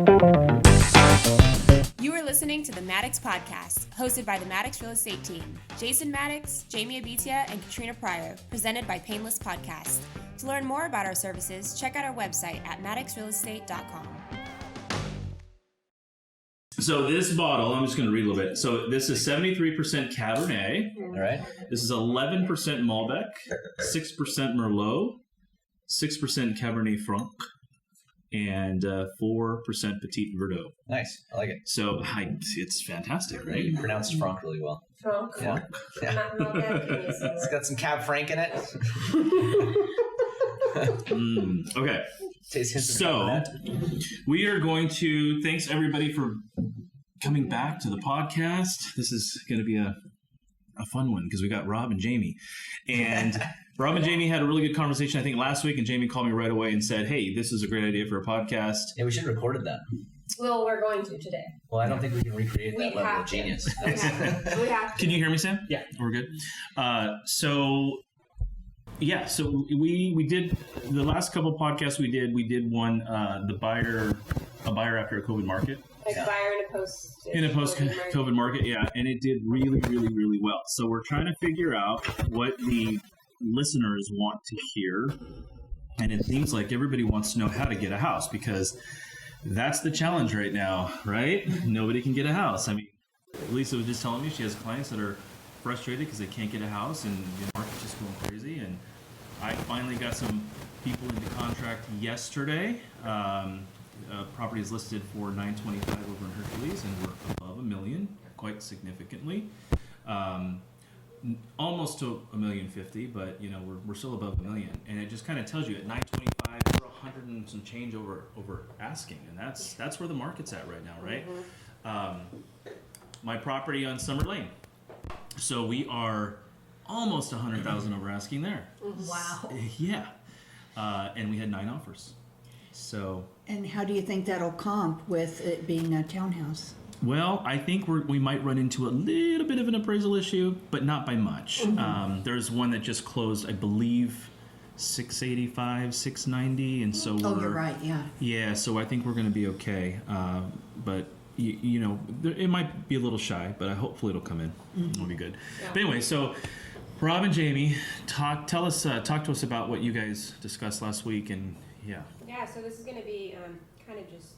You are listening to the Maddox Podcast, hosted by the Maddox Real Estate Team, Jason Maddox, Jamie Abitia, and Katrena Pryor, presented by Painless Podcast. To learn more about our services, check out our website at maddoxrealestate.com. So this bottle, I'm just going to read a little bit. So this is 73% Cabernet. All right. This is 11% Malbec, 6% Merlot, 6% Cabernet Franc, and 4% Petit Verdot. Nice. I like it. So it's fantastic, right? You pronounced Franc really well. Franc. Yeah. It's got some Cab Franc in it. Okay. So we are going to, thanks everybody for coming back to the podcast. This is going to be a fun one because we got Rob and Jamie. And Rob and Jamie had a really good conversation, I think, last week. And Jamie called me right away and said, hey, this is a great idea for a podcast. Yeah, we should have recorded that. Well, we're going to today. Well, I don't think we can recreate that level of genius. We have to. Can you hear me, Sam? Yeah. We're good. So we did the last couple podcasts we did one a buyer after a COVID market. Like buyer in a post-COVID market, yeah, and it did really, really, really well. So we're trying to figure out what the listeners want to hear, and it seems like everybody wants to know how to get a house because that's the challenge right now, right? Nobody can get a house. I mean, Lisa was just telling me she has clients that are frustrated because they can't get a house and the market's just going crazy. And I finally got some people into contract yesterday. Property is listed for $925 over in Hercules, and we're above $1 million, quite significantly. Almost to $1.05 million, but we're still above $1 million, and it just kind of tells you at $925 we're 100 and some change over asking, and that's where the market's at right now, right? Mm-hmm. My property on Summer Lane, so we are almost 100,000 over asking there. Wow. Yeah, and we had 9 offers. So. And how do you think that'll comp with it being a townhouse? Well, I think we might run into a little bit of an appraisal issue, but not by much. Mm-hmm. There's one that just closed, I believe, $685, $690, and so you're right, yeah. Yeah, so I think we're going to be okay. But it might be a little shy, but hopefully it'll come in. Mm-hmm. It'll be good. Yeah. But anyway, so Rob and Jamie, talk to us about what you guys discussed last week, and yeah. Yeah, so this is going to be kind of just,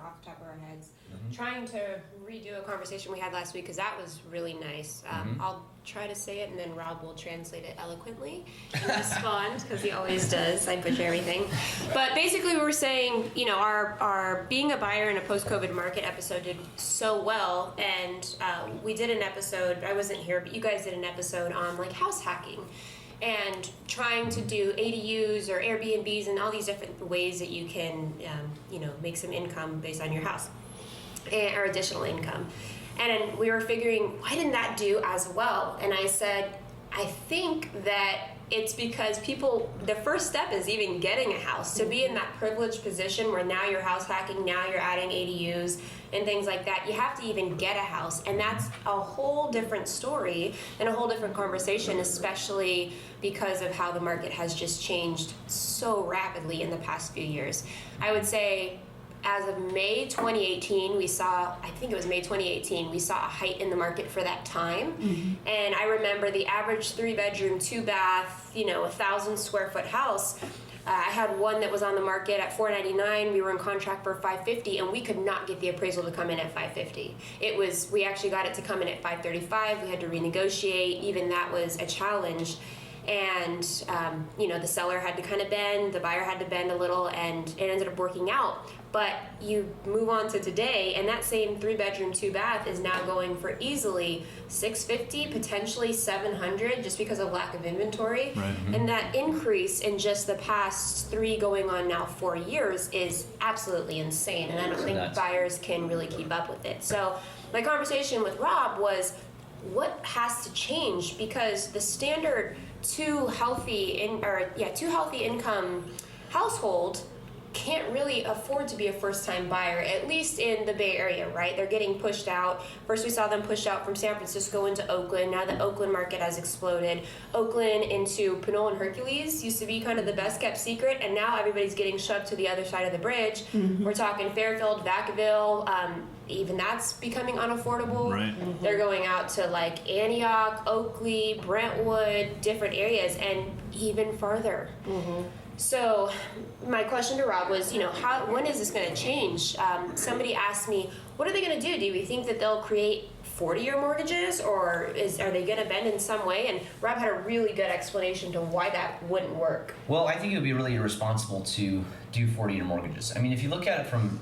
off the top of our heads, trying to redo a conversation we had last week because that was really nice. I'll try to say it and then Rob will translate it eloquently and respond because he always does. I butcher everything. But basically we were saying, our being a buyer in a post-COVID market episode did so well, and we did an episode, I wasn't here, but you guys did an episode on house hacking and trying to do ADUs or Airbnbs and all these different ways that you can, make some income based on your house or additional income. And we were figuring, why didn't that do as well? And I said, I think that it's because the first step is even getting a house. To be in that privileged position where now you're house hacking, now you're adding ADUs and things like that, you have to even get a house. And that's a whole different story and a whole different conversation, especially because of how the market has just changed so rapidly in the past few years. I would say as of May 2018, we saw a height in the market for that time. Mm-hmm. And I remember the average 3-bedroom, 2-bath, 1,000 square foot house. I had one that was on the market at $499. We were in contract for $550, and we could not get the appraisal to come in at $550. We actually got it to come in at $535. We had to renegotiate. Even that was a challenge. And, the seller had to kind of bend, the buyer had to bend a little, and it ended up working out. But you move on to today, and that same 3-bedroom, 2-bath is now going for easily $650, potentially $700, just because of lack of inventory. Right. Mm-hmm. And that increase in just the past 3 going on now 4 years is absolutely insane. And I don't think buyers can really keep up with it. So my conversation with Rob was, what has to change? Because the standard two healthy income household can't really afford to be a first-time buyer, at least in the Bay Area, right? They're getting pushed out. First we saw them pushed out from San Francisco into Oakland. Now the Oakland market has exploded. Oakland into Pinole and Hercules used to be kind of the best kept secret, and now everybody's getting shoved to the other side of the bridge. We're talking Fairfield, Vacaville, even that's becoming unaffordable. Right. They're going out to like Antioch, Oakley, Brentwood, different areas, and even further. So my question to Rob was, when is this going to change? Somebody asked me, what are they going to do? Do we think that they'll create 40-year mortgages, or are they going to bend in some way? And Rob had a really good explanation to why that wouldn't work. Well, I think it would be really irresponsible to do 40-year mortgages. I mean, if you look at it from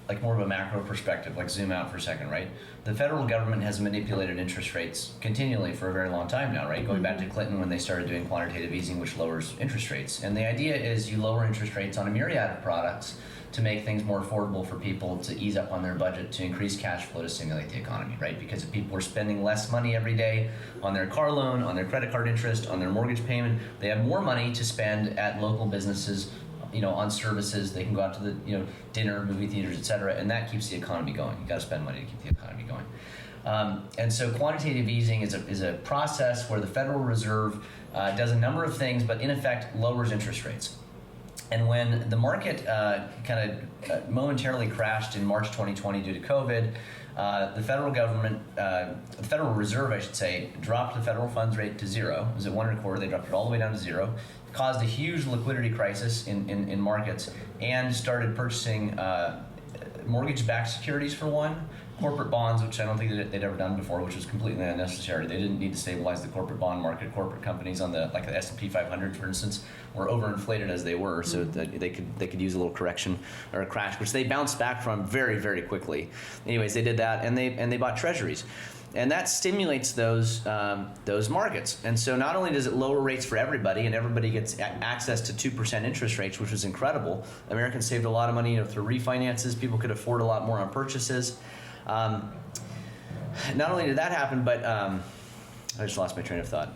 like more of a macro perspective, like zoom out for a second, right? The federal government has manipulated interest rates continually for a very long time now, right? Going back to Clinton when they started doing quantitative easing, which lowers interest rates. And the idea is you lower interest rates on a myriad of products to make things more affordable for people, to ease up on their budget, to increase cash flow, to stimulate the economy, right? Because if people are spending less money every day on their car loan, on their credit card interest, on their mortgage payment, they have more money to spend at local businesses, on services. They can go out to the, dinner, movie theaters, etc., and that keeps the economy going. You got to spend money to keep the economy going. And so quantitative easing is a process where the Federal Reserve does a number of things, but in effect lowers interest rates. And when the market kind of momentarily crashed in March 2020 due to COVID, the federal government, the Federal Reserve, I should say, dropped the federal funds rate to zero. It was at 1.25. They dropped it all the way down to zero. Caused a huge liquidity crisis in markets, and started purchasing mortgage-backed securities for one, corporate bonds, which I don't think they'd ever done before, which was completely unnecessary. They didn't need to stabilize the corporate bond market. Corporate companies on the S&P 500, for instance, were overinflated as they were, so that they could use a little correction or a crash, which they bounced back from very, very quickly. Anyways, they did that, and they bought treasuries. And that stimulates those markets. And so not only does it lower rates for everybody, and everybody gets access to 2% interest rates, which is incredible. Americans saved a lot of money through refinances. People could afford a lot more on purchases. Not only did that happen, but I just lost my train of thought.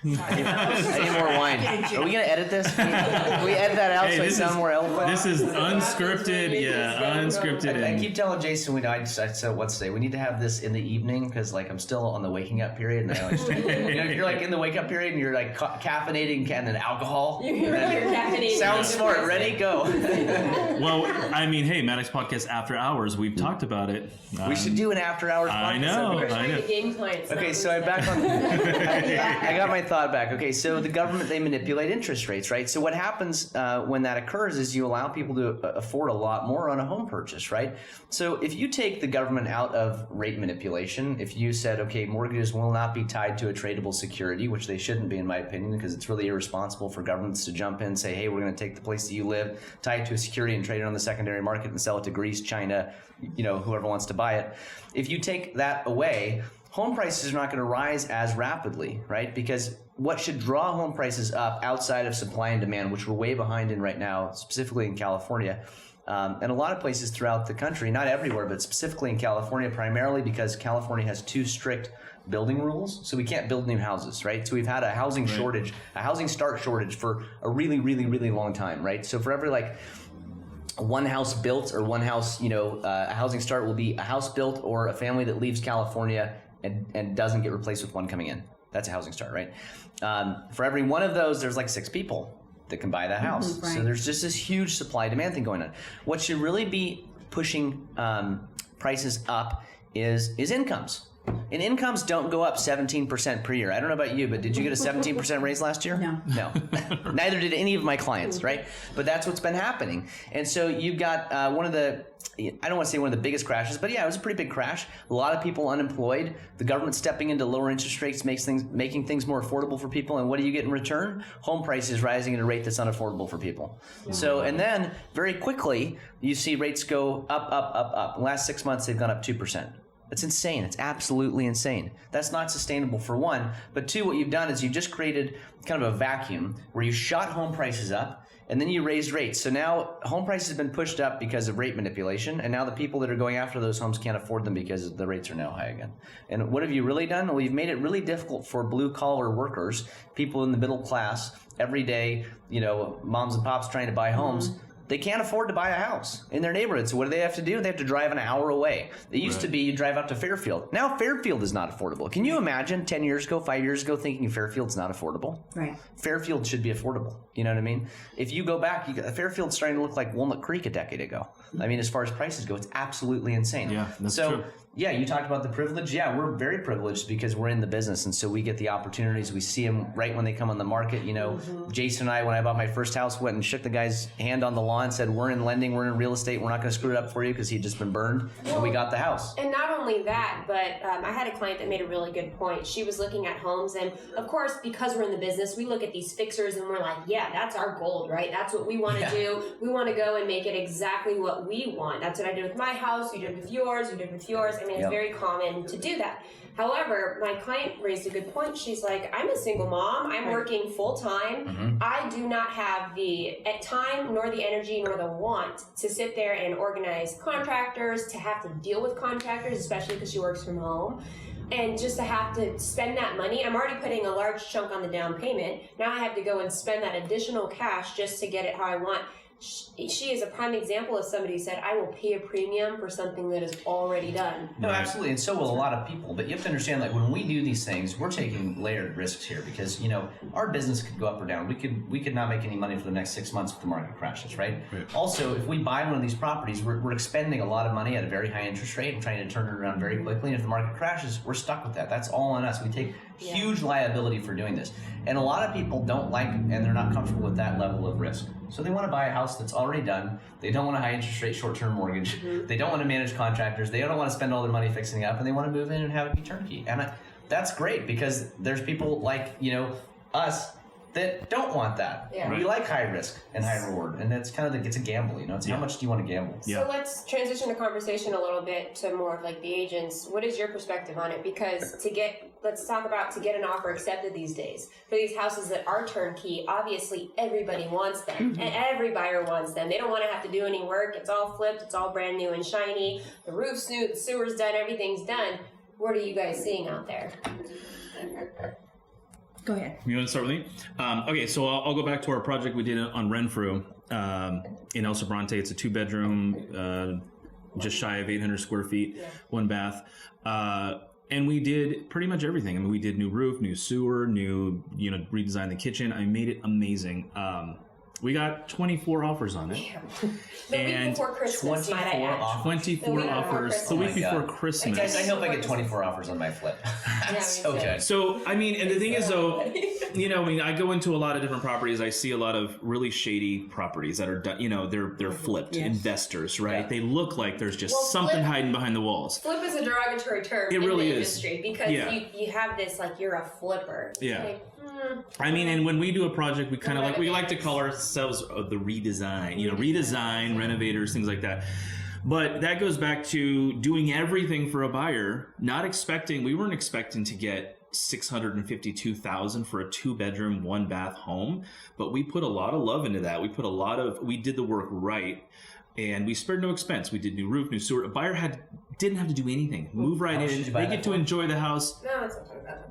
I need more wine. Are we going to edit this? Can we edit that out so I sound more eloquent? This is unscripted. Unscripted. I keep telling Jason, I said, what's today? We need to have this in the evening because I'm still on the waking up period. And I you're in the wake up period and you're caffeinating and then alcohol. You're caffeinating. Sounds smart. Ready? Go. Well, I mean, hey, Maddox Podcast After Hours. We've talked about it. We should do an after hours podcast. I know. Okay, so I'm back on. I got my thought back. Okay, so the government, they manipulate interest rates, right? So what happens when that occurs is you allow people to afford a lot more on a home purchase, right? So if you take the government out of rate manipulation, if you said, okay, mortgages will not be tied to a tradable security, which they shouldn't be in my opinion, because it's really irresponsible for governments to jump in and say, hey, we're going to take the place that you live, tie it to a security and trade it on the secondary market and sell it to Greece, China, whoever wants to buy it. If you take that away, home prices are not going to rise as rapidly, right? Because what should draw home prices up outside of supply and demand, which we're way behind in right now, specifically in California, and a lot of places throughout the country, not everywhere, but specifically in California, primarily because California has too strict building rules, so we can't build new houses, right? So we've had a housing shortage, a housing start shortage for a really, really, really long time, right? So for every one house built or one house, a housing start will be a house built or a family that leaves California and doesn't get replaced with one coming in. That's a housing start, right? For every one of those, there's 6 people that can buy that house. Right. So there's just this huge supply-demand thing going on. What should really be pushing prices up is incomes. And incomes don't go up 17% per year. I don't know about you, but did you get a 17% raise last year? No. Neither did any of my clients, right? But that's what's been happening. And so you've got one of the, I don't want to say one of the biggest crashes, but yeah, it was a pretty big crash. A lot of people unemployed. The government stepping in to lower interest rates, making things more affordable for people. And what do you get in return? Home prices rising at a rate that's unaffordable for people. So, and then very quickly, you see rates go up. The last 6 months, they've gone up 2%. It's insane. It's absolutely insane. That's not sustainable for one. But two, what you've done is you've just created kind of a vacuum where you shot home prices up and then you raised rates. So now home prices have been pushed up because of rate manipulation. And now the people that are going after those homes can't afford them because the rates are now high again. And what have you really done? Well, you've made it really difficult for blue collar workers, people in the middle class, everyday, moms and pops trying to buy homes. they can't afford to buy a house in their neighborhood. So what do they have to do? They have to drive an hour away. It used to be you drive out to Fairfield. Now Fairfield is not affordable. Can you imagine 10 years ago, 5 years ago, thinking Fairfield's not affordable? Right. Fairfield should be affordable. You know what I mean? If you go back, Fairfield's starting to look like Walnut Creek a decade ago. I mean, as far as prices go, it's absolutely insane. Yeah, that's so, true. Yeah, you talked about the privilege. Yeah, we're very privileged because we're in the business, and so we get the opportunities. We see them right when they come on the market. You know, Jason and I, when I bought my first house, went and shook the guy's hand on the law and said, "We're in lending, we're in real estate. We're not going to screw it up for you," because he'd just been burned, and we got the house. And not only that, but I had a client that made a really good point. She was looking at homes, and of course, because we're in the business, we look at these fixers and we're like, yeah, that's our gold, right? That's what we want to do. We want to go and make it exactly what we want. That's what I did with my house. You did with yours. You did with yours. I mean, it's very common to do that. However, my client raised a good point. She's like, I'm a single mom. I'm working full time. I do not have the time, nor the energy, nor the want to sit there and organize contractors, to have to deal with contractors, especially because she works from home. And just to have to spend that money, I'm already putting a large chunk on the down payment. Now I have to go and spend that additional cash just to get it how I want. She is a prime example of somebody who said, I will pay a premium for something that is already done. No, absolutely, and so will a lot of people. But you have to understand, like, when we do these things, we're taking layered risks here because, you know, our business could go up or down. We could not make any money for the next 6 months if the market crashes, right? Also, if we buy one of these properties, we're expending a lot of money at a very high interest rate and trying to turn it around very quickly. And if the market crashes, we're stuck with that. That's all on us. We take huge liability for doing this. And a lot of people don't like and they're not comfortable with that level of risk. So they want to buy a house that's already done. They don't want a high interest rate short-term mortgage. They don't want to manage contractors. They don't want to spend all their money fixing it up, and they want to move in and have it be turnkey. And that's great because there's people like, you know, us that don't want that. Yeah. We like high risk and high reward, and that's kind of it's a gamble, you know. It's how much do you want to gamble? So let's transition the conversation a little bit to more of like the agents. What is your perspective on it? Because let's talk about to get an offer accepted these days for these houses that are turnkey. Obviously, everybody wants them, and every buyer wants them. They don't want to have to do any work. It's all flipped. It's all brand new and shiny. The roof's new. The sewer's done. Everything's done. What are you guys seeing out there? Go ahead. You want to start with me? Okay, so I'll go back to our project we did on Renfrew in El Sobrante. It's a 2-bedroom, just shy of 800 square feet, 1 bath. And we did pretty much everything. I mean, we did new roof, new sewer, redesigned the kitchen. I made it amazing. We got 24 offers on it. The week before Christmas, 24 offers the week before Christmas. Guys, I hope I get 24 offers on my flip. That's so good. So, I mean, and the thing is, though, you know, I mean, I go into a lot of different properties. I see a lot of really shady properties that are done, you know, they're flipped. Investors, right? Yeah. They look like there's just something hiding behind the walls. Flip is a derogatory term in the industry because you have this, like, you're a flipper. Yeah. Like, I mean, and when we do a project, we kind of we like to call ourselves the redesign, you know, redesign, renovators, things like that. But that goes back to doing everything for a buyer, we weren't expecting to get $652,000 for a 2-bedroom, 1-bath home, but we put a lot of love into that. We did the work right. And we spared no expense. We did new roof, new sewer. A buyer didn't have to do anything. Move right in. They get to enjoy the house. No, it's not that.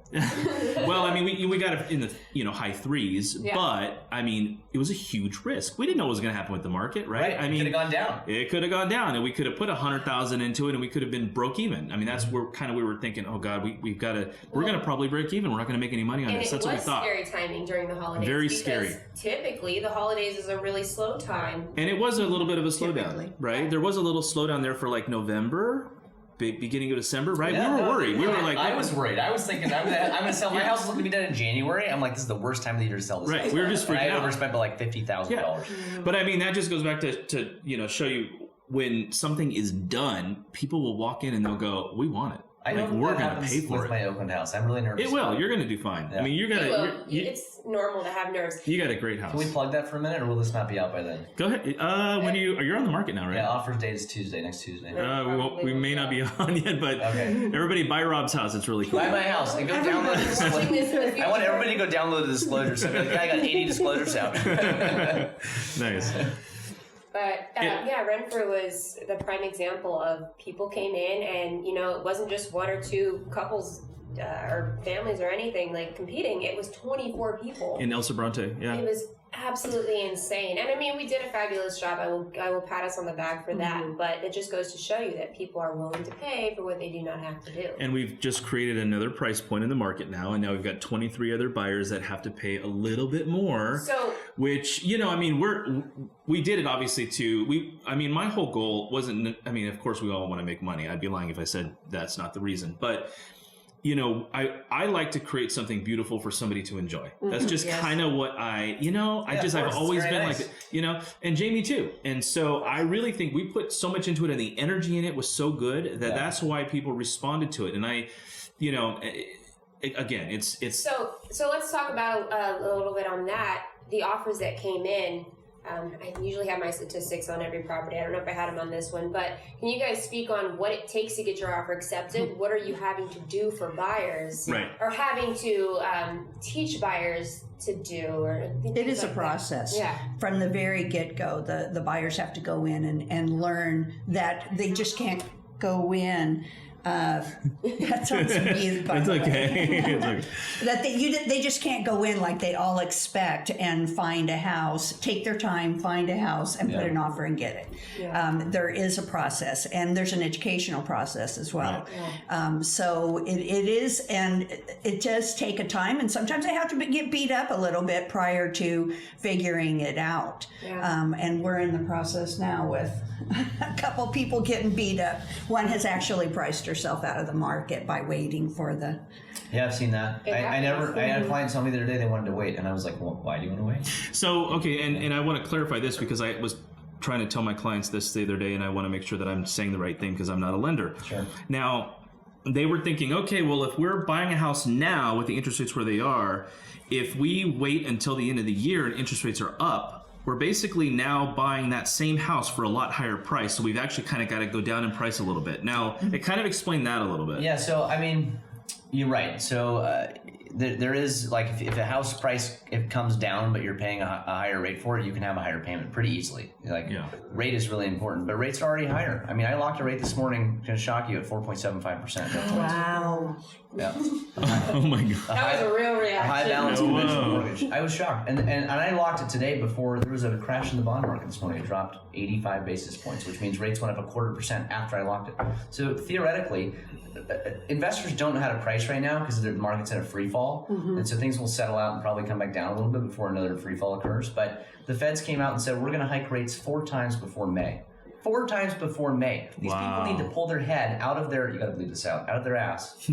Well, I mean, we got it in the high 3s, but I mean, it was a huge risk. We didn't know what was going to happen with the market, right? I mean, it could have gone down. It could have gone down, and we could have put $100,000 into it, and we could have been broke even. I mean, that's where we were thinking, oh God, we're going to probably break even. We're not going to make any money on this. That's what we thought. And it was scary timing during the holidays. Very scary. Typically, the holidays is a really slow time. And it was a little bit of a slowdown, right? There was a little slowdown there for like November, beginning of December, right? Yeah, we were worried. We were like, I was worried. I was thinking, I'm gonna sell. My house is looking to be done in January. I'm like, this is the worst time of the year to sell this. Right. We were just freaking out. I overspent by like $50,000. But I mean, that just goes back to show you when something is done, people will walk in and they'll go, we want it. I know we're going to pay for with it. my Oakland house. I'm really nervous. It will. You're going to do fine. Yeah. I mean, it's normal to have nerves. You got a great house. Can we plug that for a minute, or will this not be out by then? Go ahead. You're on the market now, right? Yeah. Offer date is next Tuesday. We may not be on yet, but everybody buy Rob's house. It's really cool. Buy my house and go download the disclosure. I want everybody to go download the disclosure. So I got 80 disclosures out. Nice. But Renfrew was the prime example of people came in and, you know, it wasn't just 1 or 2 couples or families or anything like competing. It was 24 people. In El Sobrante, yeah. It was absolutely insane. And I mean, we did a fabulous job. I will pat us on the back for that. But it just goes to show you that people are willing to pay for what they do not have to do. And we've just created another price point in the market now, and now we've got 23 other buyers that have to pay a little bit more. So, which, you know, I mean, we did it obviously my whole goal wasn't, I mean, of course we all want to make money. I'd be lying if I said that's not the reason. But, you know, I like to create something beautiful for somebody to enjoy. That's just kind of what I've always been like, you know, and Jamie too. And so I really think we put so much into it, and the energy in it was so good that that's why people responded to it. And again, it's so let's talk about a little bit on that. The offers that came in. I usually have my statistics on every property. I don't know if I had them on this one, but can you guys speak on what it takes to get your offer accepted? What are you having to do for buyers, or having to teach buyers to do? Or it is a process. Yeah. From the very get-go, the buyers have to go in and learn that they just can't go in. That sounds mean, by the way. It's okay. That they just can't go in like they all expect and find a house, take their time, find a house, and put an offer and get it. Yeah. There is a process, and there's an educational process as well. Right. Yeah. So it is, and it does take a time, and sometimes they have to get beat up a little bit prior to figuring it out. Yeah. And we're in the process now with a couple people getting beat up. One has actually priced herself out of the market by waiting for the... Yeah, I've seen that. I had a client tell me the other day they wanted to wait, and I was like, well, why do you want to wait? So, okay, and I want to clarify this because I was trying to tell my clients this the other day, and I want to make sure that I'm saying the right thing because I'm not a lender. Sure. Now, they were thinking, okay, well, if we're buying a house now with the interest rates where they are, if we wait until the end of the year and interest rates are up, we're basically now buying that same house for a lot higher price. So we've actually kind of got to go down in price a little bit. Now, it kind of explained that a little bit. Yeah, so, I mean, you're right. So there is, like, if a house price comes down, but you're paying a higher rate for it, you can have a higher payment pretty easily. Like, rate is really important, but rates are already higher. I mean, I locked a rate this morning, going to shock you, at 4.75%. Wow. Yeah. Oh my God. That was a real reaction. High balance conventional mortgage. I was shocked. And I locked it today before there was a crash in the bond market this morning. It dropped 85 basis points, which means rates went up 0.25% after I locked it. So theoretically, investors don't know how to price right now because the market's in a free fall. Mm-hmm. And so things will settle out and probably come back down a little bit before another free fall occurs. But the feds came out and said, we're going to hike rates 4 times before May. 4 times before May. These people need to pull their head out of their, you got to believe this out of their ass.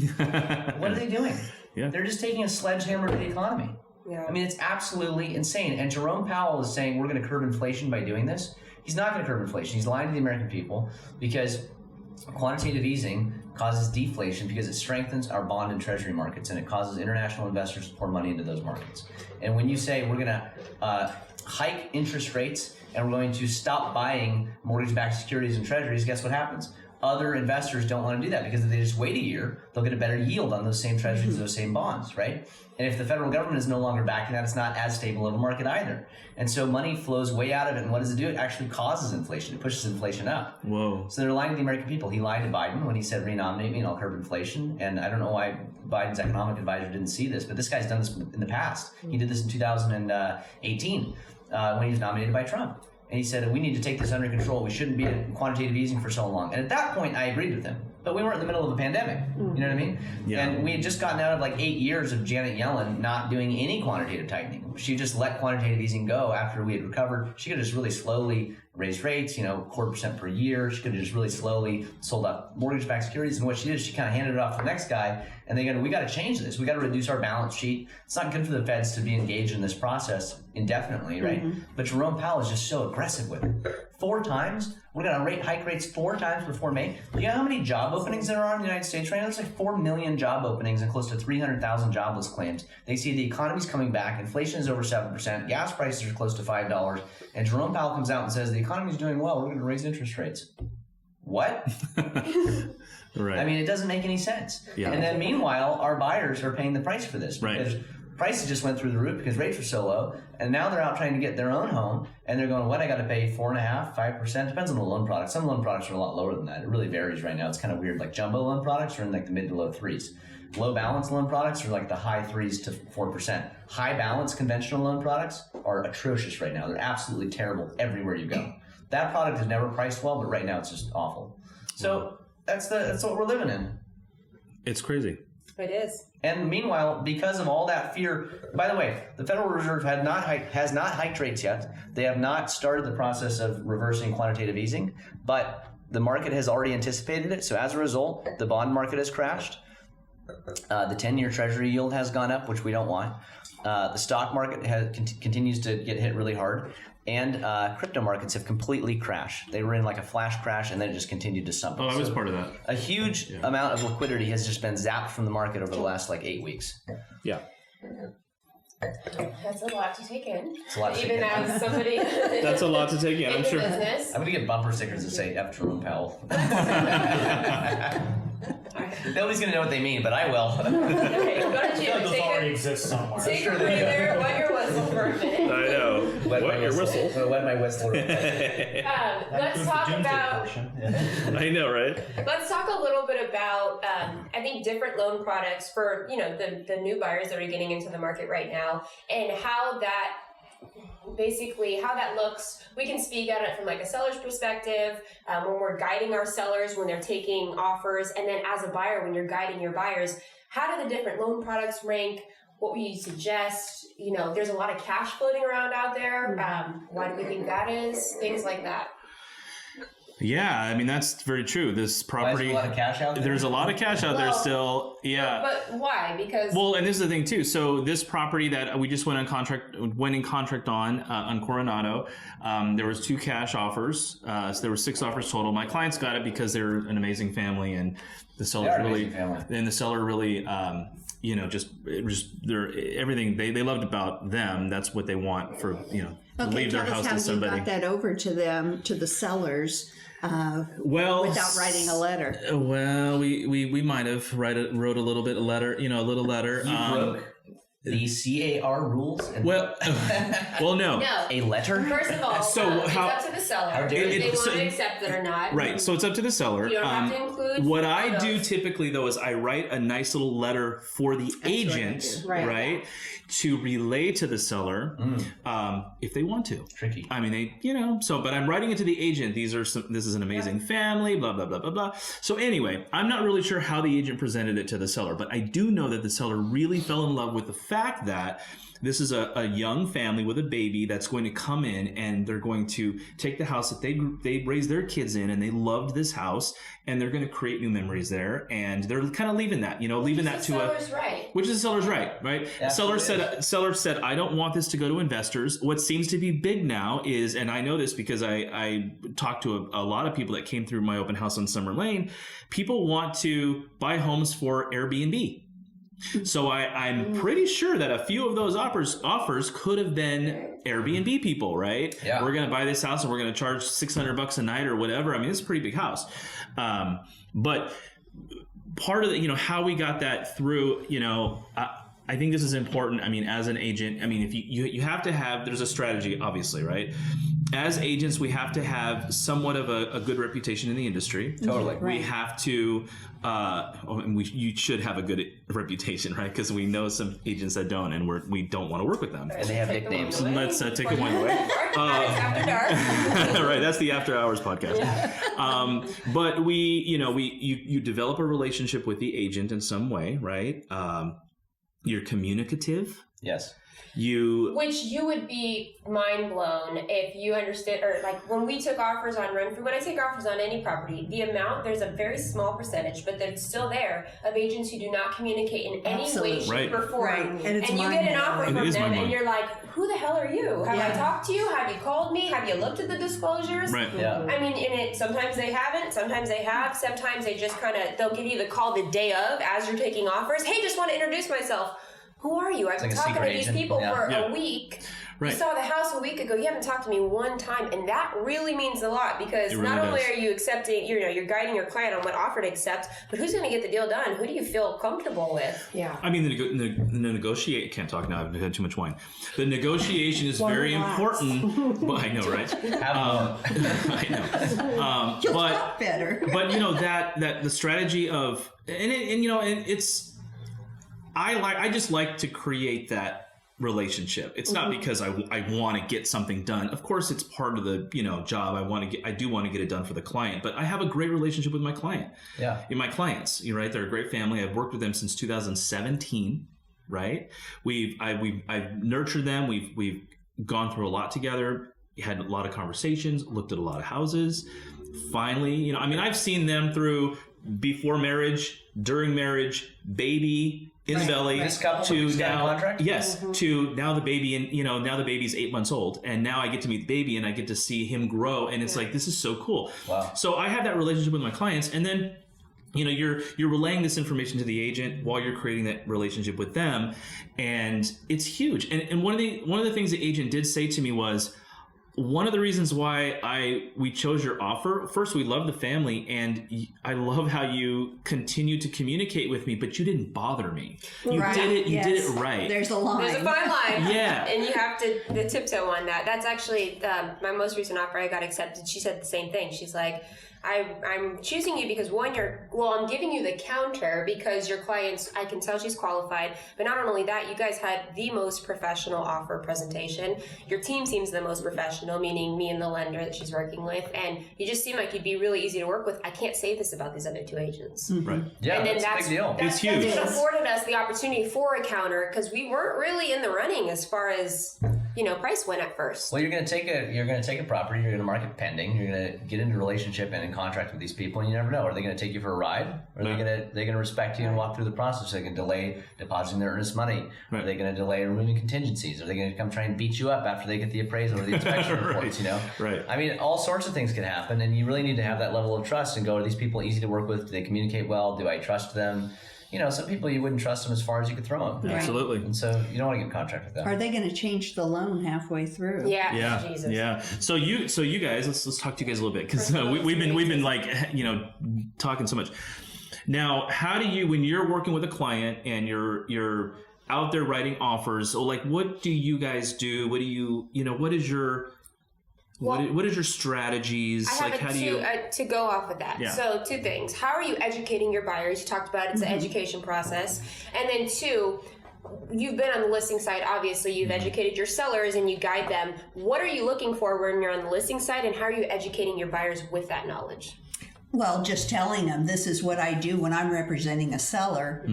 What are they doing? Yeah. They're just taking a sledgehammer to the economy. Yeah. I mean, it's absolutely insane. And Jerome Powell is saying we're going to curb inflation by doing this. He's not going to curb inflation. He's lying to the American people because quantitative easing causes deflation because it strengthens our bond and treasury markets and it causes international investors to pour money into those markets. And when you say we're going to hike interest rates and we're going to stop buying mortgage-backed securities and treasuries, guess what happens? Other investors don't want to do that because if they just wait a year, they'll get a better yield on those same treasuries, those same bonds, right? And if the federal government is no longer backing that, it's not as stable of a market either. And so money flows way out of it. And what does it do? It actually causes inflation. It pushes inflation up. Whoa. So they're lying to the American people. He lied to Biden when he said, renominate me and I'll curb inflation. And I don't know why Biden's economic advisor didn't see this, but this guy's done this in the past. He did this in 2018 when he was nominated by Trump. And he said, we need to take this under control. We shouldn't be at quantitative easing for so long. And at that point, I agreed with him. But we weren't in the middle of a pandemic. You know what I mean? Yeah. And we had just gotten out of like 8 years of Janet Yellen not doing any quantitative tightening. She just let quantitative easing go after we had recovered. She could have just really slowly raised rates, 0.25% per year. She could have just really slowly sold out mortgage-backed securities. And what she did is she kind of handed it off to the next guy. And they go, we got to change this. We got to reduce our balance sheet. It's not good for the feds to be engaged in this process indefinitely, right? Mm-hmm. But Jerome Powell is just so aggressive with it. 4 times? We're going to hike rates 4 times before May. Do you know how many job openings there are in the United States right now? It's like 4 million job openings and close to 300,000 jobless claims. They see the economy's coming back. Inflation is over 7%. Gas prices are close to $5. And Jerome Powell comes out and says, the economy's doing well. We're going to raise interest rates. What? Right. I mean, it doesn't make any sense. Yeah. And then meanwhile, our buyers are paying the price for this. Because prices just went through the roof because rates were so low. And now they're out trying to get their own home. And they're going, what? I got to pay 4.5%, 5%. Depends on the loan product. Some loan products are a lot lower than that. It really varies right now. It's kind of weird. Like jumbo loan products are in like the mid to low 3s. Low balance loan products are like the high 3s to 4%. High balance conventional loan products are atrocious right now. They're absolutely terrible everywhere you go. That product is never priced well, but right now it's just awful. So that's what we're living in. It's crazy. It is. And meanwhile, because of all that fear, by the way, the Federal Reserve has not hiked rates yet. They have not started the process of reversing quantitative easing, but the market has already anticipated it. So as a result, the bond market has crashed. The 10-year Treasury yield has gone up, which we don't want. The stock market continues to get hit really hard. And crypto markets have completely crashed. They were in like a flash crash, and then it just continued to stumble. Oh, I was part of that. A huge amount of liquidity has just been zapped from the market over the last 8 weeks. Yeah. That's a lot to take in. It's a lot to Even take in. as somebody That's a lot to take in, I'm in sure. business. I'm going to get bumper stickers that say F. Jerome Powell. Nobody's going to know what they mean, but I will. Okay, go to Jim. Those already exist somewhere. Take a breather, wet your whistle for a minute. I know. Wet What, your whistle? Wet my whistle. Let's talk about. I know, right? Let's talk a little bit about, I think, different loan products for, the new buyers that are getting into the market right now, and how that looks. We can speak at it from a seller's perspective, when we're guiding our sellers when they're taking offers, and then as a buyer when you're guiding your buyers, how do the different loan products rank? What would you suggest? There's a lot of cash floating around out there. Why do we think that is? Things like that. Yeah, I mean, that's very true. This property, Why is there a lot of cash out there? There's a lot of cash out there still. Yeah. But why? Because And this is the thing too. So this property that we just went in contract on Coronado, there was 2 cash offers. So there were 6 offers total. My clients got it because they're an amazing family, and the seller really, they're everything they loved about them. That's what they want for to leave their house to somebody. How you got that over to them, to the sellers, without writing a letter. Well, we might have wrote a little letter. broke the CAR rules? No. no. A letter? First of all, So it's up to the seller How if dare they you. want to accept it or not. Right. So it's up to the seller. You don't have to include What I photos. do typically, though, is I write a nice little letter for the agent, Right. to relay to the seller if they want to. Tricky. I mean, but I'm writing it to the agent. This is an amazing family, blah, blah, blah, blah, blah. So anyway, I'm not really sure how the agent presented it to the seller, but I do know that the seller really fell in love with the fact that this is a young family with a baby that's going to come in, and they're going to take the house that they raised their kids in, and they loved this house, and they're going to create new memories there, and they're kind of leaving that, leaving that to seller's right. which is the seller's right? Seller said, I don't want this to go to investors. What seems to be big now is, and I know this because I talked to a lot of people that came through my open house on Summer Lane, people want to buy homes for Airbnb. So I'm pretty sure that a few of those offers could have been Airbnb people, right? Yeah. We're going to buy this house and we're going to charge $600 a night or whatever. I mean, it's a pretty big house. But part of how we got that through, I think this is important. I mean, as an agent, if you have to have, there's a strategy, obviously, right? As agents, we have to have somewhat of a good reputation in the industry. Totally. We have to, you should have a good reputation, right? Because we know some agents that don't, and we don't want to work with them. And they have nicknames. Let's take them away. After dark. Right, that's the After Hours podcast. But you develop a relationship with the agent in some way, right? You're communicative. Yes. Which you would be mind blown if you understood, or when we took offers on Renfrew, when I take offers on any property, there's a very small percentage, but it's still there, of agents who do not communicate in any way, shape, or form. Right. And you get an offer from them, and you're like, who the hell are you? Have I talked to you? Have you called me? Have you looked at the disclosures? Right. Yeah. I mean, sometimes they haven't, sometimes they have, sometimes they just they'll give you the call the day of as you're taking offers. Hey, just want to introduce myself. Who are you? I've been talking to these people for a week. Right. You saw the house a week ago. You haven't talked to me one time, and that really means a lot because really not only does. are you accepting, you're guiding your client on what offer to accept, but who's going to get the deal done? Who do you feel comfortable with? Yeah. I mean, the negotiate. Can't talk now. I've had too much wine. The negotiation is very important. Well, I know, right? Have more. I know. You'll talk better. But that the strategy of and it's. I just like to create that relationship. It's not because I want to get something done. Of course, it's part of the job. I do want to get it done for the client, but I have a great relationship with my client. Yeah, my clients, right? They're a great family. I've worked with them since 2017. Right? I've nurtured them. We've gone through a lot together. Had a lot of conversations. Looked at a lot of houses. Finally, I've seen them through before marriage, during marriage, baby. In the belly to now, to now the baby, and now the baby's 8 months old, and now I get to meet the baby and I get to see him grow, and it's like, this is so cool. Wow. So I have that relationship with my clients, and then you're relaying this information to the agent while you're creating that relationship with them, and it's huge. And one of the things the agent did say to me was, one of the reasons why we chose your offer, first, we love the family, and I love how you continue to communicate with me, but you didn't bother me. You did it right. There's a line. There's a fine line. Yeah. And you have to tiptoe on that. That's actually my most recent offer I got accepted. She said the same thing. She's like, I'm choosing you because I'm giving you the counter because your clients, I can tell she's qualified, but not only that, you guys had the most professional offer presentation. Your team seems the most professional, meaning me and the lender that she's working with, and you just seem like you'd be really easy to work with. I can't say this about these other two agents. Right. Yeah, and then that's a big deal. It's huge. It afforded us the opportunity for a counter because we weren't really in the running as far as price went at first. Well, you're going to take a property, you're going to mark it pending, you're going to get into a relationship and in contract with these people, and you never know. Are they going to take you for a ride? Or are they going to respect you and walk through the process? They can delay depositing their earnest money. Are they going to delay removing contingencies? Are they going to come try and beat you up after they get the appraisal or the inspection reports? Right. I mean, all sorts of things can happen, and you really need to have that level of trust and go, are these people easy to work with? Do they communicate well? Do I trust them? Some people you wouldn't trust them as far as you could throw them. Right. Absolutely. And so you don't want to get in contract with them. Are they going to change the loan halfway through? Yeah. Jesus. Yeah. So you guys, let's talk to you guys a little bit, because we've been like talking so much. Now, how do you, when you're working with a client and you're out there writing offers, so like, what do you guys do? What do you what is your what is your strategies? I have to go off of that. Yeah. So 2 things. How are you educating your buyers? You talked about it's an education process. And then 2, you've been on the listing side. Obviously, you've educated your sellers and you guide them. What are you looking for when you're on the listing side, and how are you educating your buyers with that knowledge? Well, just telling them this is what I do when I'm representing a seller.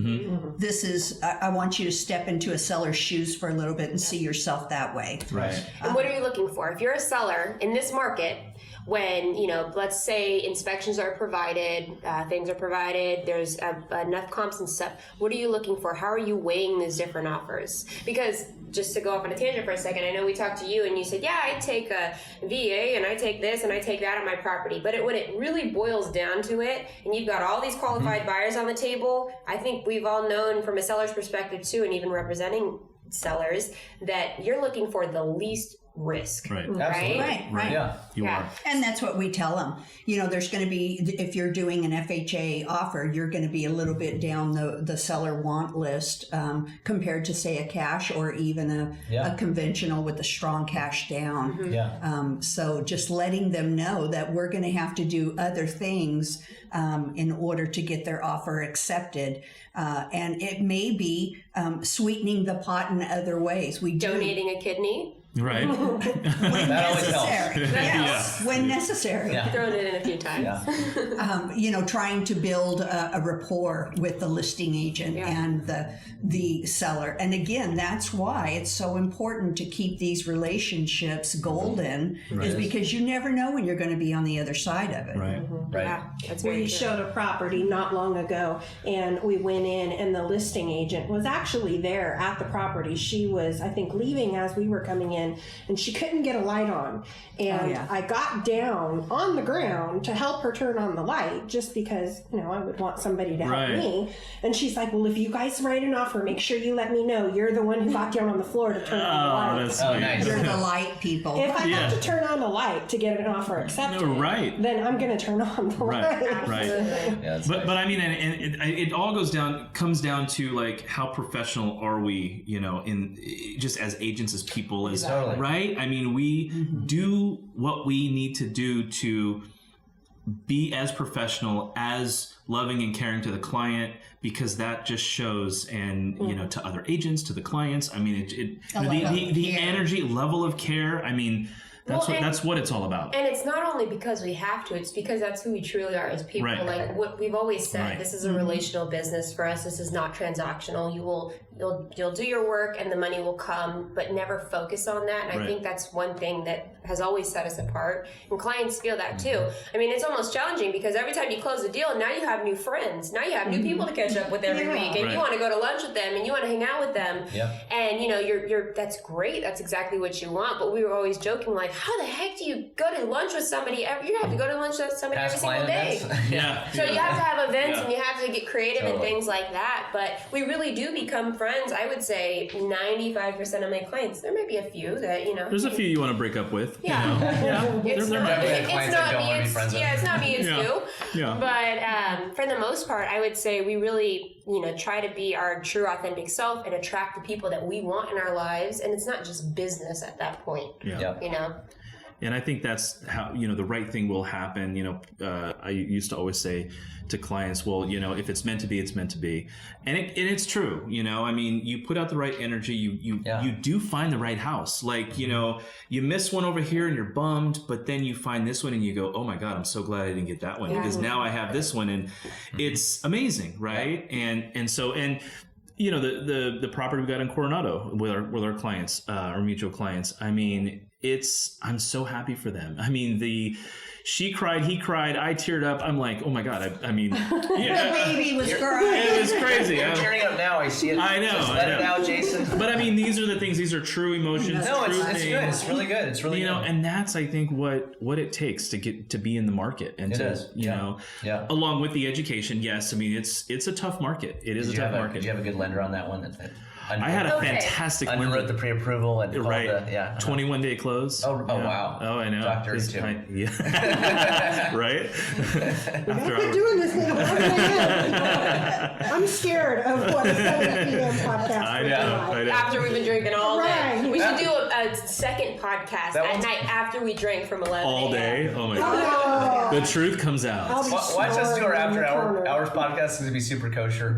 This is, I want you to step into a seller's shoes for a little bit and see yourself that way. Right. And what are you looking for? If you're a seller in this market, when, let's say inspections are provided, things are provided, there's enough comps and stuff, what are you looking for? How are you weighing these different offers? Because just to go off on a tangent for a second, I know we talked to you and you said, yeah, I take a VA and I take this and I take that on my property. But when it really boils down to it, and you've got all these qualified buyers on the table, I think we've all known from a seller's perspective too, and even representing sellers, that you're looking for the least risk. Right. Right. Yeah. You are. And that's what we tell them. There's going to be, if you're doing an FHA offer, you're going to be a little bit down the seller want list compared to, say, a cash or even a conventional with a strong cash down. So just letting them know that we're going to have to do other things in order to get their offer accepted. And it may be sweetening the pot in other ways. Donating a kidney. Right. When That always helps. necessary. Yes, when necessary. Yeah. Thrown it in a few times. Trying to build a rapport with the listing agent and the seller. And again, that's why it's so important to keep these relationships golden, is because you never know when you're going to be on the other side of it. Right. Right. Yeah, that's very We true. showed a property not long ago, and we went in, and the listing agent was actually there at the property. She was, I think, leaving as we were coming in, and she couldn't get a light on. And I got down on the ground to help her turn on the light, just because, I would want somebody to help me. And she's like, well, if you guys write an offer, make sure you let me know. You're the one who got down on the floor to turn on the light. That's sweet. Nice. You're the light people. If I have to turn on the light to get an offer accepted, then I'm going to turn on the light. Right. Yeah, But I mean, and it all comes down to like, how professional are we, in just as agents, as people, Totally. right? I mean, we do what we need to do to be as professional, as loving and caring to the client, because that just shows, and to other agents, to the clients. I mean, the energy, level of care. I mean, that's what it's all about. And it's not only because we have to, it's because that's who we truly are as people. Right. Like what we've always said, Right. this is a relational business for us. This is not transactional. You'll do your work and the money will come, but never focus on that. And I think that's one thing that has always set us apart. And clients feel that too. I mean, it's almost challenging because every time you close a deal, now you have new friends. Now you have new people to catch up with every week, and you want to go to lunch with them, and you want to hang out with them. Yep. And you're that's great. That's exactly what you want. But we were always joking, like, how the heck do you go to lunch with somebody? You're gonna have to go to lunch with somebody every single day. Yeah. So you have to have events and you have to get creative and things like that. But we really do become friends. I would say 95% of my clients. There may be a few that There's a few you want to break up with. Yeah. It's not me, it's you. Yeah. But for the most part, I would say we really, try to be our true, authentic self and attract the people that we want in our lives. And it's not just business at that point. Yeah. And I think that's how, the right thing will happen. I used to always say to clients, well, if it's meant to be, it's meant to be. And it's true. I mean, you put out the right energy, you do find the right house. Like, you miss one over here and you're bummed, but then you find this one and you go, oh my God, I'm so glad I didn't get that one because now I have this one and it's amazing. Right. And so the property we got in Coronado with our clients, our mutual clients. I mean, I'm so happy for them. I mean, she cried, he cried, I teared up. I'm like, oh my God. I mean, The baby was crying. It was crazy. You're tearing up now. I see it. I know. Just let it out, Jason. But I mean, these are the things. These are true emotions. No, true it's good. It's really good. It's really good. And that's, I think, what it takes to get to be in the market and along with the education. Yes, I mean, it's a tough market. It is a tough market. Did you have a good lender on that one? I had a fantastic lender. Underwrote the pre-approval and right. 21-day close. Oh wow. Oh, I know. Doctor too. Right. I've been doing this now. I'm scared of what a 7 p.m. podcast. I know. After we've been drinking all day, Right. we should do a second podcast at night after we drink from 11 all day. a.m. Oh my God. The truth comes out. Watch us do our after hours podcast. It's going to be super kosher.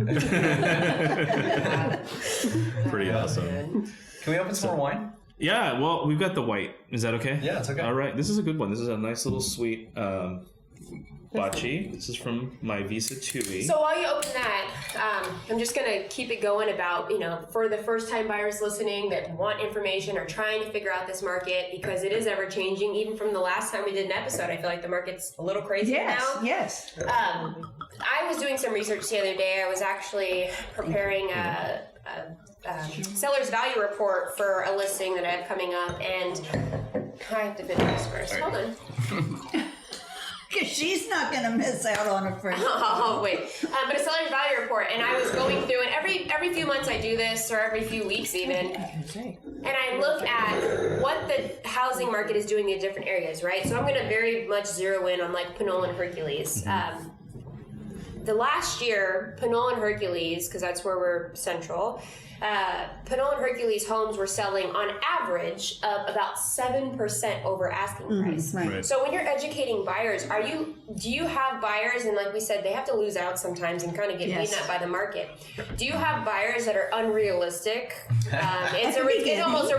Pretty awesome. Can we open some more wine? Yeah, well, we've got the white. Is that okay? Yeah, it's okay. All right, this is a good one. This is a nice little sweet bocce. This is from my Visa Tui. So while you open that, I'm just going to keep it going about, for the first-time buyers listening that want information or trying to figure out this market, because it is ever-changing. Even from the last time we did an episode, I feel like the market's a little crazy now. Yes. I was doing some research the other day. I was actually preparing a seller's value report for a listing that I have coming up, and I have to finish this first. Hold on. Because she's not going to miss out on a first. Oh, wait. But a seller's value report, and I was going through it. Every few months I do this, or every few weeks even, and I look at what the housing market is doing in different areas, right? So I'm going to very much zero in on like Pinole and Hercules. The last year, Pinole and Hercules, because that's where we're central, Pinole and Hercules homes were selling on average of about 7% over asking price. Right. So when you're educating buyers, do you have buyers, and like we said, they have to lose out sometimes and kind of get beaten up by the market. Do you have buyers that are unrealistic? It's almost a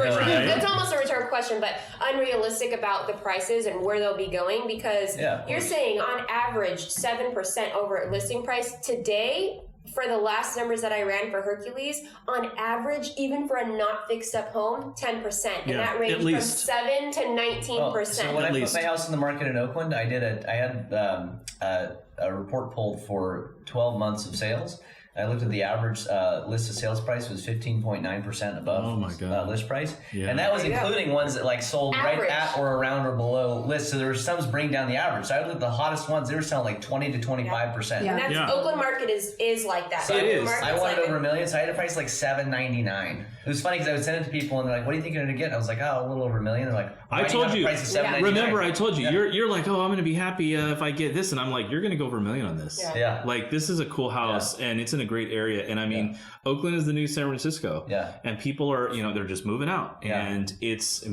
return question, but unrealistic about the prices and where they'll be going, because you're saying on average 7% over listing price today. For the last numbers that I ran for Hercules, on average, even for a not fixed up home, 10%, and that ranged from 7 to 19%. So when I put my house in the market in Oakland, I had a report pulled for 12 months of sales. I looked at the average list of sales price was 15.9% above list price. Yeah. And that was including ones that like sold average. Right at or around or below list. So there were some bring down the average. So I looked at the hottest ones, they were selling like 20 to 25%. Yeah. And that's Oakland market is like that. So I wanted over $1 million, so I had a price like $799. was funny because I would send it to people and they're like, what do you think you're going to get? And I was like, oh, a little over $1 million. They're like, I told you. Price of $7.99. Remember, I told you. You're like, oh, I'm going to be happy if I get this. And I'm like, you're going to go over $1 million on this. Yeah. Like, this is a cool house and it's in a great area. And I mean, Oakland is the new San Francisco. Yeah. And people are, they're just moving out. Yeah. And it's,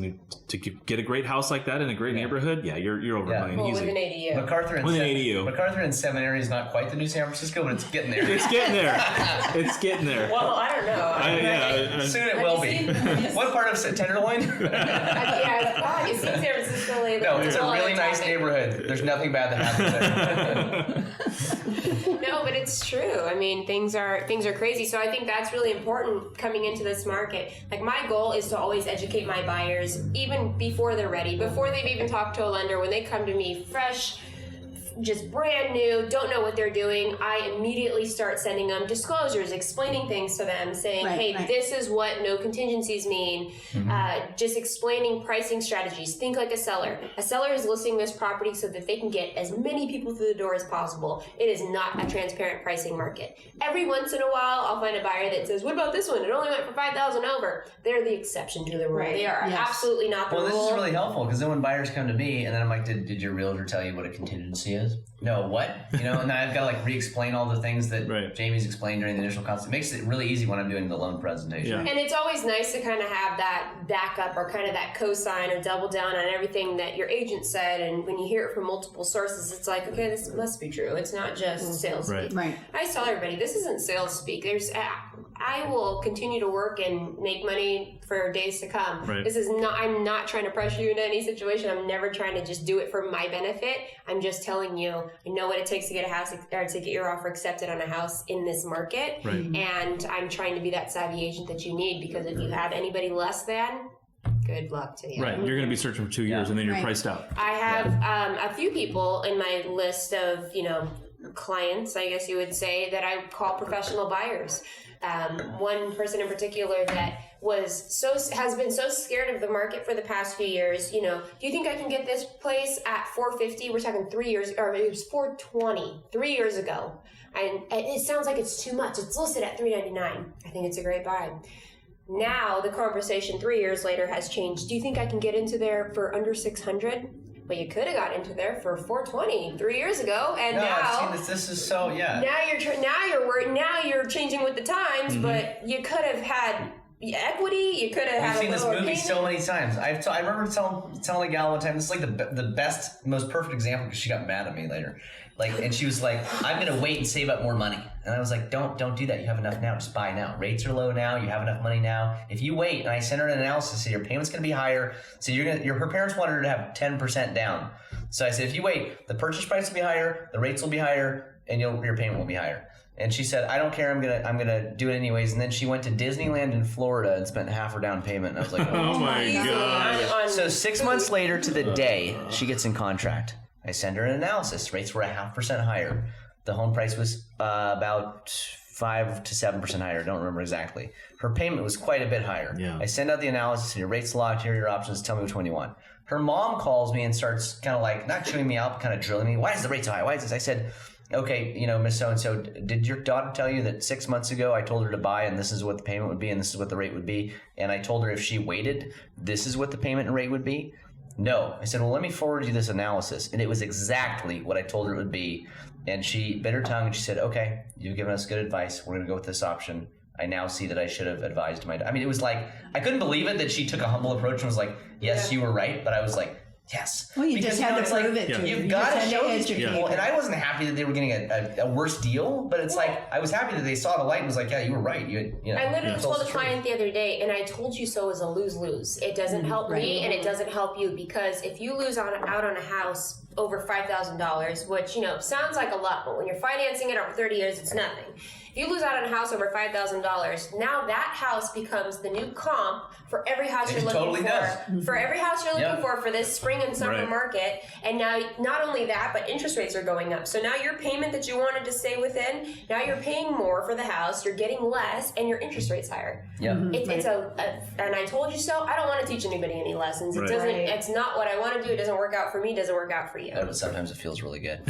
to get a great house like that in a great neighborhood, you're over $1 million well, easy. with an ADU. MacArthur in 7 area is not quite the new San Francisco, but it's getting there. It's getting there. It's getting there. Well, I don't know. Soon it will be. What part of Tenderloin? You've seen San Francisco lately. No, it's a really nice neighborhood. There's nothing bad that happens there. No, but it's true. I mean, things are crazy. So I think that's really important coming into this market. Like, my goal is to always educate my buyers, even before they're ready, before they've even talked to a lender. When they come to me fresh, just brand new, don't know what they're doing, I immediately start sending them disclosures, explaining things to them, saying, this is what no contingencies mean. Just explaining pricing strategies. Think like a seller. A seller is listing this property so that they can get as many people through the door as possible. It is not a transparent pricing market. Every once in a while, I'll find a buyer that says, what about this one? It only went for $5,000 over. They're the exception to the rule. Right. They are absolutely not the rule. Well, this is really helpful because then when buyers come to me and then I'm like, did your realtor tell you what a contingency is? No, what? And then I've got to re-explain all the things that Jamie's explained during the initial consult. It makes it really easy when I'm doing the loan presentation. Yeah. And it's always nice to kind of have that backup or kind of that cosign or double down on everything that your agent said. And when you hear it from multiple sources, it's like, okay, this must be true. It's not just sales speak. Right. I tell everybody, this isn't sales speak. I will continue to work and make money for days to come. Right. This is not, I'm not trying to pressure you into any situation. I'm never trying to just do it for my benefit. I'm just telling you, I know what it takes to get a house or to get your offer accepted on a house in this market. Right. And I'm trying to be that savvy agent that you need, because if you have anybody less than, good luck to you. Right. You're going to be searching for 2 years and then you're priced out. I have a few people in my list of, clients, I guess you would say, that I call professional buyers. One person in particular that has been so scared of the market for the past few years. Do you think I can get this place at $450? We're talking 3 years, or it was $420 3 years ago. And it sounds like it's too much. It's listed at $399. I think it's a great buy. Now the conversation 3 years later has changed. Do you think I can get into there for under $600? Well, you could have got into there for $420 3 years ago, and now I've seen this is so Now you're worried. Now you're changing with the times, but you could have had equity. You could have had. I've seen this movie payment. so many times. I remember telling a gal one time. This is like the best, most perfect example because she got mad at me later. And she was like, "I'm gonna wait and save up more money." And I was like, "Don't do that. You have enough now. Just buy now. Rates are low now. You have enough money now. If you wait," and I sent her an analysis, so your payment's gonna be higher. So her parents wanted her to have 10% down. So I said, if you wait, the purchase price will be higher, the rates will be higher, and your payment will be higher. And she said, "I don't care. I'm gonna do it anyways." And then she went to Disneyland in Florida and spent half her down payment. And I was like, "Oh my god!" So 6 months later, to the day, she gets in contract. I send her an analysis. Rates were 0.5% higher. The home price was about 5 to 7% higher. I don't remember exactly. Her payment was quite a bit higher. Yeah. I send out the analysis, and your rate's locked. Here are your options. Tell me which one you want. Her mom calls me and starts kind of not chewing me out, but kind of drilling me. Why is the rate so high? Why is this? I said, okay, Miss So-and-so, did your daughter tell you that 6 months ago I told her to buy and this is what the payment would be and this is what the rate would be? And I told her if she waited, this is what the payment and rate would be? No. I said, well, let me forward you this analysis. And it was exactly what I told her it would be. And she bit her tongue and she said, okay, you've given us good advice. We're going to go with this option. I now see that I should have advised it was like, I couldn't believe it that she took a humble approach and was like, yes, you were right. But I was like, yes. Well, you just had to prove it to them. You've got to show these people. And I wasn't happy that they were getting a worse deal, but it's I was happy that they saw the light and was like, yeah, you were right. I literally told a client the other day, and I told you so is a lose-lose. It doesn't help me, and it doesn't help you, because if you lose out on a house over $5,000, which, sounds like a lot, but when you're financing it over 30 years, it's nothing. If you lose out on a house over $5,000, now that house becomes the new comp for every house you're looking for. For every house you're looking for this spring and summer market. And now, not only that, but interest rates are going up. So now your payment that you wanted to stay within, now you're paying more for the house, you're getting less, and your interest rate's higher. It's and I told you so. I don't want to teach anybody any lessons. It doesn't. It's not what I want to do. It doesn't work out for me. It doesn't work out for you. But sometimes it feels really good.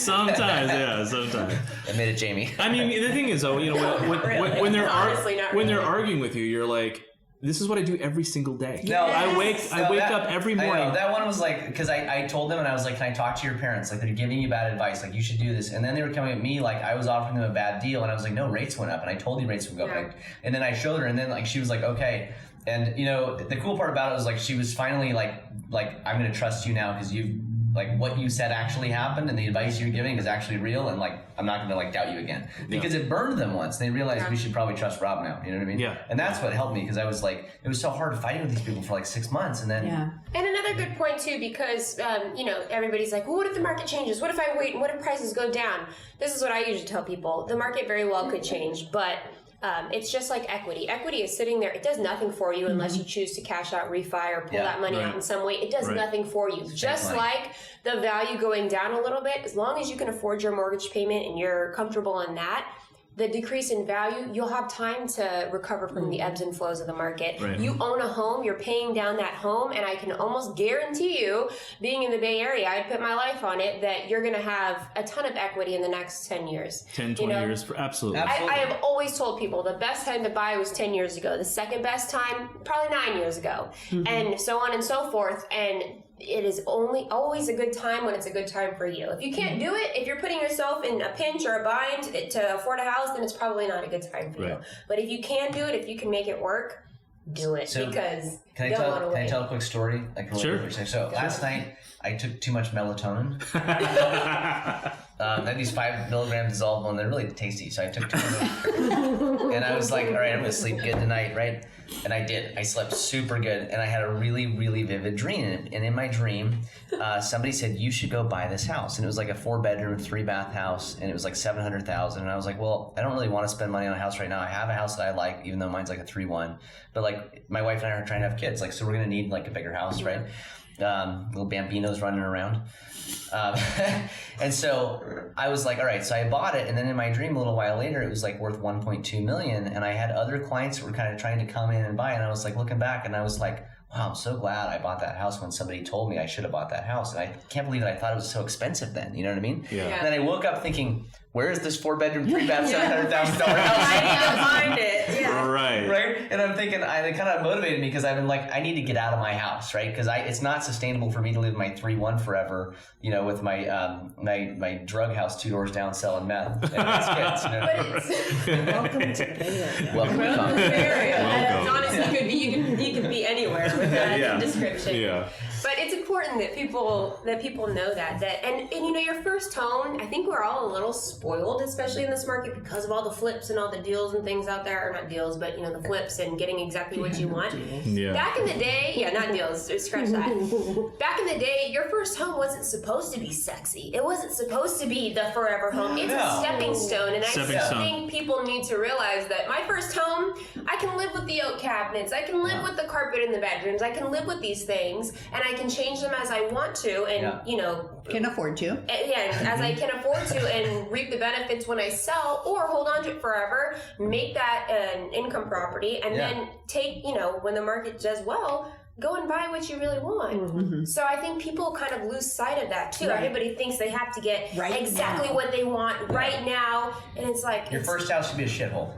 Sometimes. I made it Jamie. I mean, the thing is, though, you know, when they're Honestly, not when they're really. arguing with you, you're like, this is what I do every single day. No, I wake up every morning. I know. That one was like, because I told them and I was like, can I talk to your parents? Like, they're giving you bad advice. Like, you should do this. And then they were coming at me like I was offering them a bad deal. And I was like, no, rates went up. And I told you rates would go up. Yeah. And then I showed her. And then like she was like, okay. And you know, the cool part about it was like she was finally like I'm going to trust you now because you've like what you said actually happened and the advice you're giving is actually real, and like I'm not going to like doubt you again because it burned them once. They realized we should probably trust Rob now. You know what I mean? Yeah. And that's what helped me because I was like, it was so hard fighting with these people for like 6 months, and then And another good point too, because you know, everybody's like, well, what if the market changes? What if I wait? And what if prices go down? This is what I usually tell people: the market very well could change, but it's just like equity. Equity is sitting there; it does nothing for you unless you choose to cash out, refi, or pull that money out in some way. It does nothing for you. Just like the value going down a little bit, as long as you can afford your mortgage payment and you're comfortable in that. The decrease in value, you'll have time to recover from the ebbs and flows of the market. Right. You own a home, you're paying down that home, and I can almost guarantee you, being in the Bay Area, I'd put my life on it, that you're going to have a ton of equity in the next 10 years. 10, 20 years, absolutely. I have always told people the best time to buy was 10 years ago. The second best time, probably 9 years ago. And so on and so forth. And it is always a good time when it's a good time for you. If you can't do it, if you're putting yourself in a pinch or a bind to afford a house, then it's probably not a good time for you. But if you can do it, if you can make it work, do it. So, because can I tell a quick story? Like, sure. So last night I took too much melatonin. I had these 5 milligrams dissolvable, and they're really tasty. So I took 2 of them, and I was like, all right, I'm gonna sleep good tonight, right? And I did. I slept super good, and I had a really, really vivid dream. And in my dream, somebody said, you should go buy this house. And it was like a 4-bedroom, 3-bath house, and it was like $700,000. And I was like, well, I don't really want to spend money on a house right now. I have a house that I like, even though mine's like a 3-1. But like, my wife and I are trying to have kids, like, so we're gonna need like a bigger house, right? Little Bambinos running around. And so I was like, all right, so I bought it. And then in my dream, a little while later, it was like worth $1.2 million. And I had other clients that were kind of trying to come in and buy. And I was like looking back, and I was like, wow, I'm so glad I bought that house when somebody told me I should have bought that house. And I can't believe that I thought it was so expensive then. You know what I mean? Yeah. And then I woke up thinking, where is this 4-bedroom, 3-bath, $700,000 house? I need to find it. Yeah. Right. And I'm thinking, it kind of motivated me because I've been like, I need to get out of my house, right? Because it's not sustainable for me to live my 3-1 forever, you know, with my my drug house 2 doors down selling meth and it's kids. You know? But it's Welcome to Bay Area. Welcome to Welcome to the area. Welcome. Honestly, you could be anywhere with that description. Yeah. But it's important that people know that and you know, your first home, I think we're all a little spoiled, especially in this market, because of all the flips and all the deals and things out there, or not deals, but you know, the flips and getting exactly what you want. Yeah. Back in the day, not deals, scratch that. Back in the day, your first home wasn't supposed to be sexy. It wasn't supposed to be the forever home. It's a stepping stone, and I think people need to realize that my first home, I can live with the oak cabinets, I can live with the carpet in the bedrooms, I can live with these things, and I can change them as I want to, and you know, Can afford to. as I can afford to, and reap the benefits when I sell, or hold on to it forever, make that an income property, and then take, you know, when the market does well, go and buy what you really want. So I think people kind of lose sight of that too. Everybody thinks they have to get exactly what they want right now, and it's like your first house should be a shithole.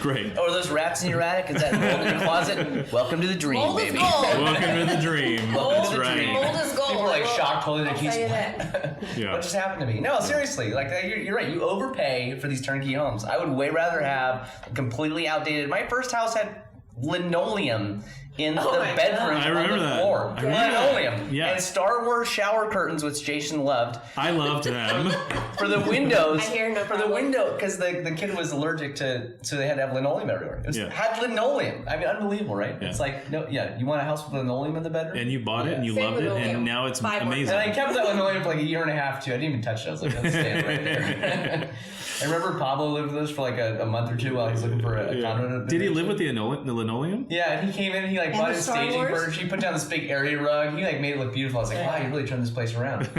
Great. Or those rats in your attic? Is that mold in your closet? Welcome to the dream, mold baby. is gold. Welcome to the dream. Welcome to the Right. dream. Mold is gold. People are like shocked holding their I'll keys. tell you that. Yeah. What just happened to me? No, seriously. Like, you're right. You overpay for these turnkey homes. I would way rather have a completely outdated. My first house had linoleum in the bedroom I remember on the that. floor. I remember Linoleum. that. Yeah. And Star Wars shower curtains, which Jason loved. I loved them. For the windows. I hear no For the problem. window, because the kid was allergic to, so they had to have linoleum everywhere. It had linoleum. I mean, unbelievable, right? Yeah. It's like, you want a house with linoleum in the bedroom? And you bought it and you Same loved it, linoleum. and now it's 5 more. amazing. And I kept that linoleum for like a year and a half too. I didn't even touch it. I was like, that's staying right there. I remember Pablo lived with us for like a month or two while he was looking for a condo. Did he live with the linoleum? Yeah, and he came in and he like bought his staging furniture. He put down this big area rug. He like made it look beautiful. I was like, wow, you really turned this place around.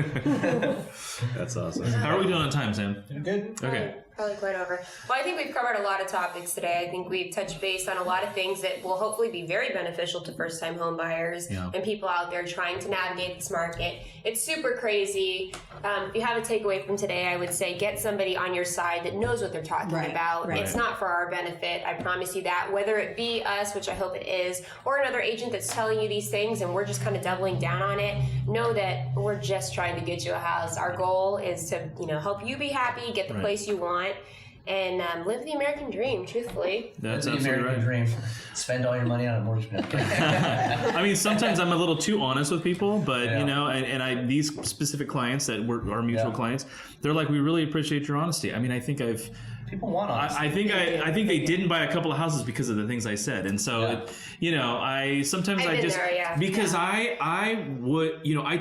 That's awesome. How are we doing on time, Sam? Good. Okay. Probably quite over. Well, I think we've covered a lot of topics today. I think we've touched base on a lot of things that will hopefully be very beneficial to first-time home buyers and people out there trying to navigate this market. It's super crazy. If you have a takeaway from today, I would say get somebody on your side that knows what they're talking about. Right. It's not for our benefit. I promise you that. Whether it be us, which I hope it is, or another agent that's telling you these things and we're just kind of doubling down on it, know that we're just trying to get you a house. Our goal is to, help you be happy, get the place you want, and live the American dream, truthfully. That's the American dream. Spend all your money on a mortgage. I mean, sometimes I'm a little too honest with people, but and these specific clients that were our mutual clients, they're like, we really appreciate your honesty. I mean, I think people want honesty. I think they didn't buy a couple of houses because of the things I said, and so I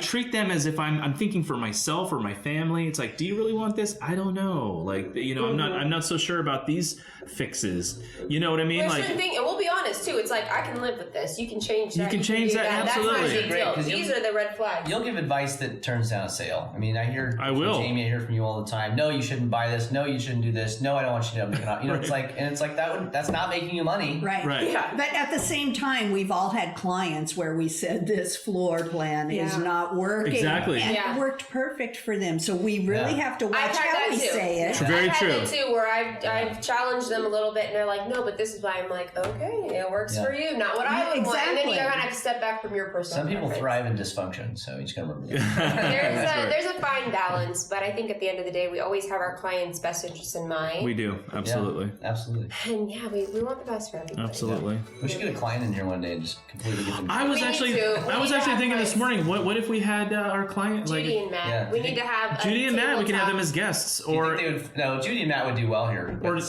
treat them as if I'm thinking for myself or my family. It's like, do you really want this? I don't know. Like, I'm not so sure about these fixes. You know what I mean? There's like, certain thing, and we'll be honest too. It's like, I can live with this. You can change that. You can change that. Absolutely. That's not a big deal. These are the red flags. You'll give advice that turns down a sale. I mean, I will. Jamie, I hear from you all the time. No, you shouldn't buy this. No, you shouldn't do this. No, I don't want you to make it up. It's like that's not making you money. Right. Yeah. But at the same time, we've all had clients where we said this floor plan is not working. Exactly. And it worked perfect for them. So we really have to watch how we say it. Very I've true. had that too, where I've challenged them a little bit, and they're like, no, but this is why. I'm like, okay, it works for you, not what I would want. And then you kind of have to step back from your personal Some people preference. thrive in dysfunction, so you just gotta remember that. There's a fine balance, but I think at the end of the day, we always have our clients' best interests in mind. We do, absolutely. Yeah, absolutely. And we want the best for everybody. Absolutely. We should get a client in here one day and just completely get them. I was actually thinking this morning, what if we had our client Judy and Matt. We need to have Judy and Matt. We can have them as guests, Judy and Matt would do well here. Or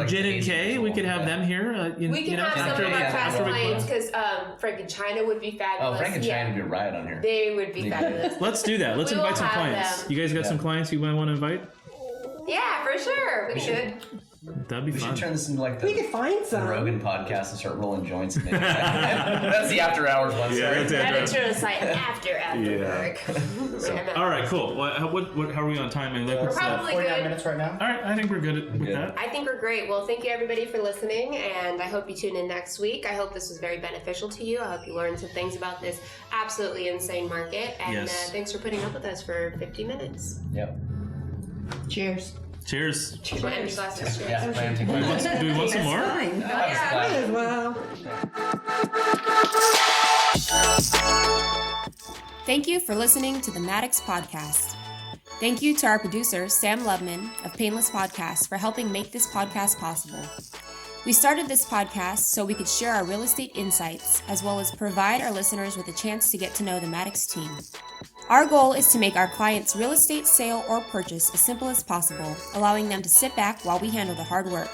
Jen and Kay. We could have them here. We can have some of our past clients because Frank and China would be fabulous. Oh, Frank and China would be a riot on here. They would be fabulous. Let's do that. Let's invite some clients. You guys got some clients you might want to invite? Yeah, for sure. We should. That'd be fun. We should turn this into like we could find some Rogan podcast and start rolling joints. And that's the after hours one. Yeah, that's after work. All right, cool. How are we on time? We're probably 49 minutes right now. All right, I think we're good with that. I think we're great. Well, thank you everybody for listening, and I hope you tune in next week. I hope this was very beneficial to you. I hope you learned some things about this absolutely insane market, and thanks for putting up with us for 50 minutes. Yep. Cheers. Cheers. Miami glasses. Cheers. Yeah, Do we want some more? Fine. might as well. Thank you for listening to the Maddox Podcast. Thank you to our producer, Sam Lubman of Painless Podcast, for helping make this podcast possible. We started this podcast so we could share our real estate insights, as well as provide our listeners with a chance to get to know the Maddox team. Our goal is to make our clients' real estate sale or purchase as simple as possible, allowing them to sit back while we handle the hard work.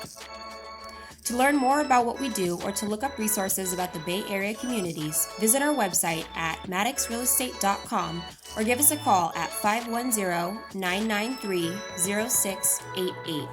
To learn more about what we do or to look up resources about the Bay Area communities, visit our website at maddoxrealestate.com or give us a call at 510-993-0688.